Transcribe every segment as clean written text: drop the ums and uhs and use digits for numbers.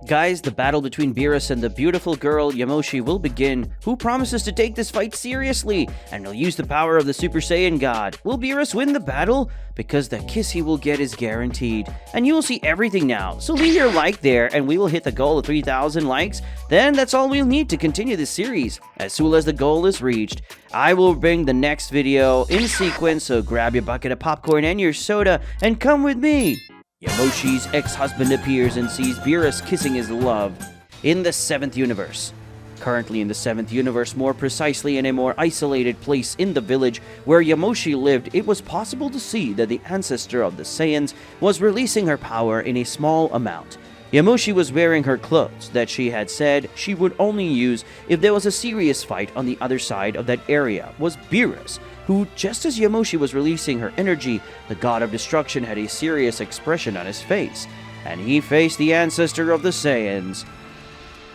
Guys, the battle between Beerus and the beautiful girl Yamoshi will begin. Who promises to take this fight seriously and will use the power of the Super Saiyan God? Will Beerus win the battle? Because the kiss he will get is guaranteed. And you will see everything now, so leave your like there and we will hit the goal of 3,000 likes. Then that's all we'll need to continue this series. As soon as the goal is reached, I will bring the next video in sequence, so grab your bucket of popcorn and your soda and come with me. Yamoshi's ex-husband appears and sees Beerus kissing his love in the 7th universe. Currently in the 7th universe, more precisely in a more isolated place in the village where Yamoshi lived, it was possible to see that the ancestor of the Saiyans was releasing her power in a small amount. Yamoshi was wearing her clothes that she had said she would only use if there was a serious fight on the other side of that area. Was Beerus, who, just as Yamoshi was releasing her energy, the god of destruction had a serious expression on his face, and he faced the ancestor of the Saiyans.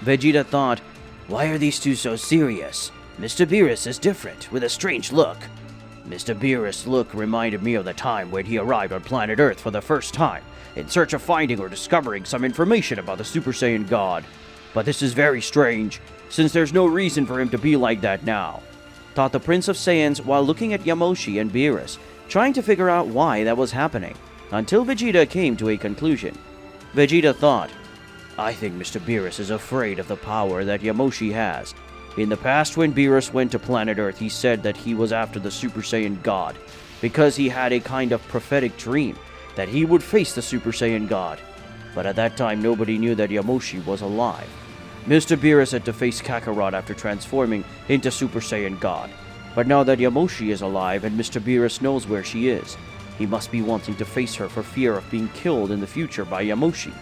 Vegeta thought, "Why are these two so serious? Mr. Beerus is different, with a strange look." Mr. Beerus' look reminded me of the time when he arrived on planet Earth for the first time, in search of finding or discovering some information about the Super Saiyan God. But this is very strange, since there's no reason for him to be like that now, thought the Prince of Saiyans while looking at Yamoshi and Beerus, trying to figure out why that was happening, until Vegeta came to a conclusion. Vegeta thought, "I think Mr. Beerus is afraid of the power that Yamoshi has. In the past, when Beerus went to planet Earth, he said that he was after the Super Saiyan God, because he had a kind of prophetic dream that he would face the Super Saiyan God. But at that time, nobody knew that Yamoshi was alive. Mr. Beerus had to face Kakarot after transforming into Super Saiyan God. But now that Yamoshi is alive and Mr. Beerus knows where she is, he must be wanting to face her for fear of being killed in the future by Yamoshi.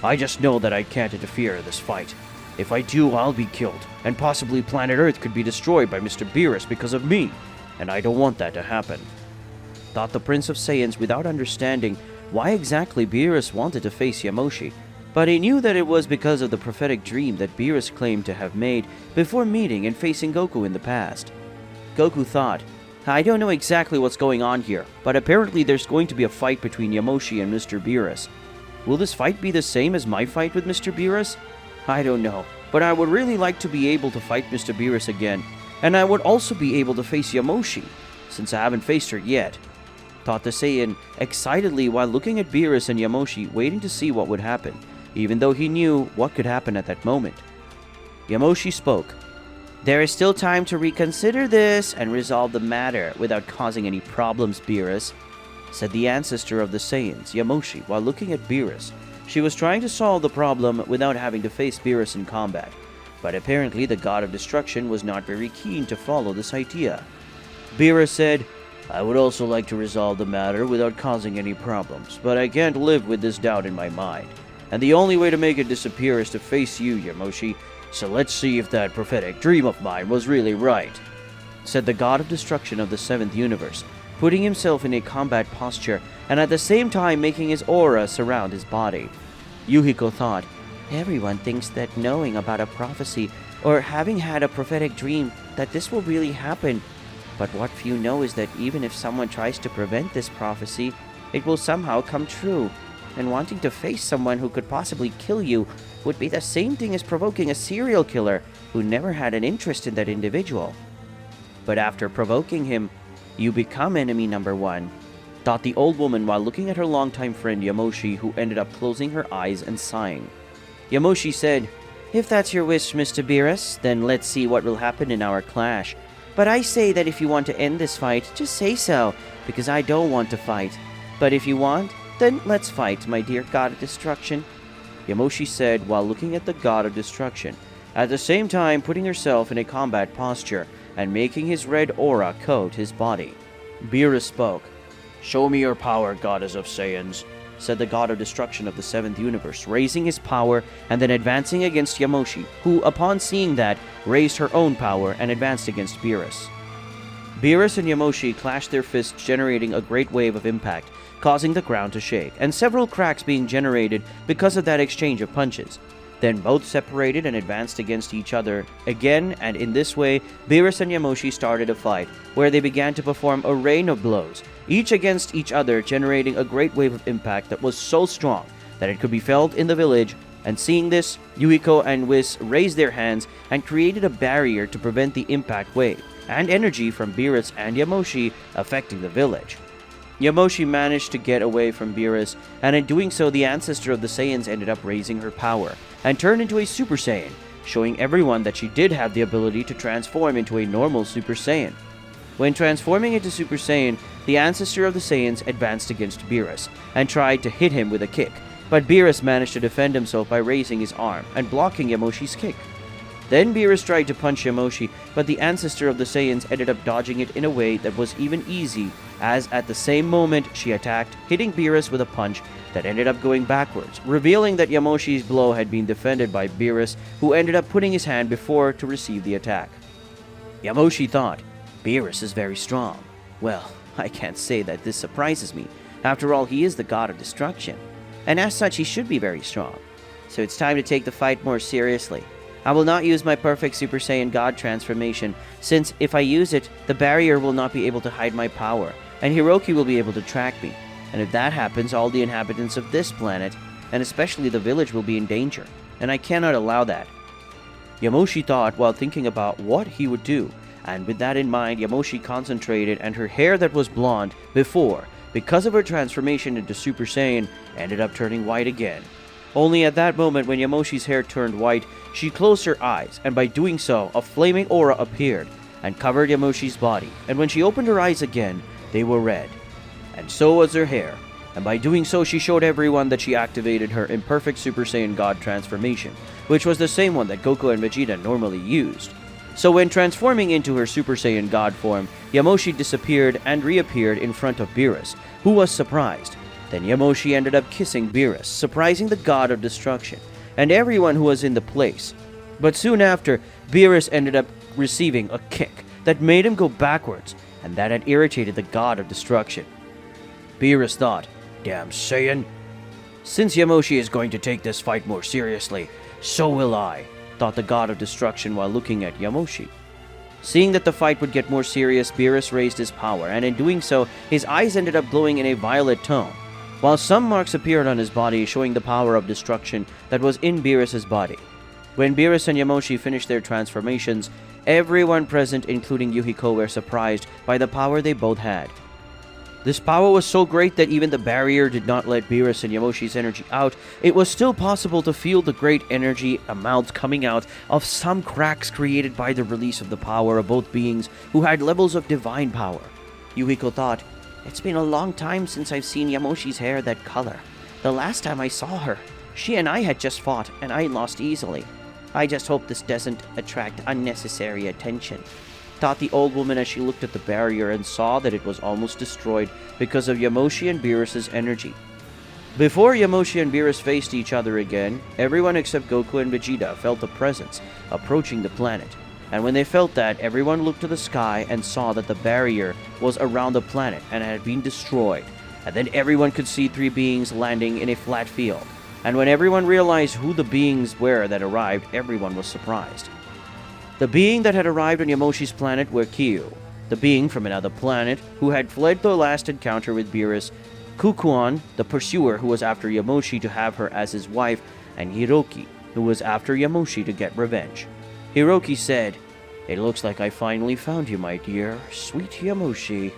I just know that I can't interfere in this fight. If I do, I'll be killed, and possibly planet Earth could be destroyed by Mr. Beerus because of me, and I don't want that to happen," thought the Prince of Saiyans without understanding why exactly Beerus wanted to face Yamoshi. But he knew that it was because of the prophetic dream that Beerus claimed to have made before meeting and facing Goku in the past. Goku thought, "I don't know exactly what's going on here, but apparently there's going to be a fight between Yamoshi and Mr. Beerus. Will this fight be the same as my fight with Mr. Beerus? I don't know, but I would really like to be able to fight Mr. Beerus again, and I would also be able to face Yamoshi, since I haven't faced her yet," thought the Saiyan excitedly while looking at Beerus and Yamoshi, waiting to see what would happen, even though he knew what could happen at that moment. Yamoshi spoke. "There is still time to reconsider this and resolve the matter without causing any problems, Beerus," said the ancestor of the Saiyans, Yamoshi, while looking at Beerus. She was trying to solve the problem without having to face Beerus in combat, but apparently the god of destruction was not very keen to follow this idea. Beerus said, "I would also like to resolve the matter without causing any problems, but I can't live with this doubt in my mind. And the only way to make it disappear is to face you, Yamoshi, so let's see if that prophetic dream of mine was really right," said the god of destruction of the 7th universe, putting himself in a combat posture and at the same time making his aura surround his body. Yuhiko thought, "Everyone thinks that knowing about a prophecy or having had a prophetic dream that this will really happen. But what few know is that even if someone tries to prevent this prophecy, it will somehow come true. And wanting to face someone who could possibly kill you would be the same thing as provoking a serial killer who never had an interest in that individual. But after provoking him, you become enemy number one," thought the old woman while looking at her longtime friend Yamoshi, who ended up closing her eyes and sighing. Yamoshi said, "If that's your wish, Mr. Beerus, then let's see what will happen in our clash. But I say that if you want to end this fight, just say so, because I don't want to fight. But if you want, then let's fight, my dear god of destruction," Yamoshi said while looking at the god of destruction, at the same time putting herself in a combat posture and making his red aura coat his body. Beerus spoke. "Show me your power, goddess of Saiyans," said the god of destruction of the 7th universe, raising his power and then advancing against Yamoshi, who, upon seeing that, raised her own power and advanced against Beerus. Beerus and Yamoshi clashed their fists, generating a great wave of impact, causing the ground to shake, and several cracks being generated because of that exchange of punches. Then both separated and advanced against each other again, and in this way, Beerus and Yamoshi started a fight, where they began to perform a rain of blows, each against each other, generating a great wave of impact that was so strong that it could be felt in the village, and seeing this, Yuhiko and Whis raised their hands and created a barrier to prevent the impact wave and energy from Beerus and Yamoshi affecting the village. Yamoshi managed to get away from Beerus, and in doing so, the ancestor of the Saiyans ended up raising her power and turned into a Super Saiyan, showing everyone that she did have the ability to transform into a normal Super Saiyan. When transforming into Super Saiyan, the ancestor of the Saiyans advanced against Beerus and tried to hit him with a kick, but Beerus managed to defend himself by raising his arm and blocking Yamoshi's kick. Then Beerus tried to punch Yamoshi, but the ancestor of the Saiyans ended up dodging it in a way that was even easy, as at the same moment she attacked, hitting Beerus with a punch that ended up going backwards, revealing that Yamoshi's blow had been defended by Beerus, who ended up putting his hand before to receive the attack. Yamoshi thought, Beerus is very strong. Well, I can't say that this surprises me. After all, he is the god of destruction, and as such he should be very strong. So it's time to take the fight more seriously. I will not use my perfect Super Saiyan God transformation, since if I use it, the barrier will not be able to hide my power, and Hiroki will be able to track me. And if that happens, all the inhabitants of this planet, and especially the village, will be in danger, and I cannot allow that. Yamoshi thought while thinking about what he would do, and with that in mind, Yamoshi concentrated, and her hair that was blonde before, because of her transformation into Super Saiyan, ended up turning white again. Only at that moment, when Yamoshi's hair turned white, she closed her eyes, and by doing so, a flaming aura appeared and covered Yamoshi's body, and when she opened her eyes again, they were red. And so was her hair, and by doing so, she showed everyone that she activated her imperfect Super Saiyan God transformation, which was the same one that Goku and Vegeta normally used. So when transforming into her Super Saiyan God form, Yamoshi disappeared and reappeared in front of Beerus, who was surprised. Then Yamoshi ended up kissing Beerus, surprising the god of destruction, and everyone who was in the place. But soon after, Beerus ended up receiving a kick that made him go backwards, and that had irritated the god of destruction. Beerus thought, damn Saiyan. Since Yamoshi is going to take this fight more seriously, so will I, thought the god of destruction while looking at Yamoshi. Seeing that the fight would get more serious, Beerus raised his power, and in doing so, his eyes ended up glowing in a violet tone, while some marks appeared on his body showing the power of destruction that was in Beerus's body. When Beerus and Yamoshi finished their transformations, everyone present, including Yuhiko, were surprised by the power they both had. This power was so great that even the barrier did not let Beerus and Yamoshi's energy out. It was still possible to feel the great energy amount coming out of some cracks created by the release of the power of both beings who had levels of divine power. Yuhiko thought, it's been a long time since I've seen Yamoshi's hair that color. The last time I saw her, she and I had just fought, and I lost easily. I just hope this doesn't attract unnecessary attention, thought the old woman as she looked at the barrier and saw that it was almost destroyed because of Yamoshi and Beerus' energy. Before Yamoshi and Beerus faced each other again, everyone except Goku and Vegeta felt a presence approaching the planet. And when they felt that, everyone looked to the sky and saw that the barrier was around the planet and had been destroyed. And then everyone could see three beings landing in a flat field. And when everyone realized who the beings were that arrived, everyone was surprised. The being that had arrived on Yamoshi's planet were Kyu, the being from another planet who had fled the last encounter with Beerus, Kukuon, the pursuer who was after Yamoshi to have her as his wife, and Hiroki, who was after Yamoshi to get revenge. Hiroki said, "It looks like I finally found you, my dear, sweet Yamoshi,"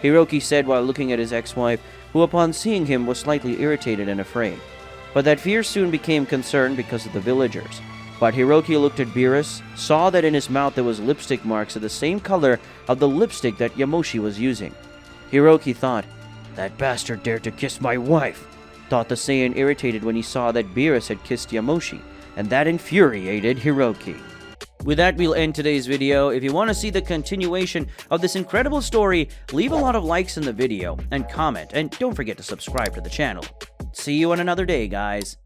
Hiroki said while looking at his ex-wife, who upon seeing him was slightly irritated and afraid. But that fear soon became concern because of the villagers. But Hiroki looked at Beerus, saw that in his mouth there was lipstick marks of the same color of the lipstick that Yamoshi was using. Hiroki thought, "That bastard dared to kiss my wife," thought the Saiyan, irritated when he saw that Beerus had kissed Yamoshi, and that infuriated Hiroki. With that, we'll end today's video. If you want to see the continuation of this incredible story, leave a lot of likes in the video and comment, and don't forget to subscribe to the channel. See you on another day, guys.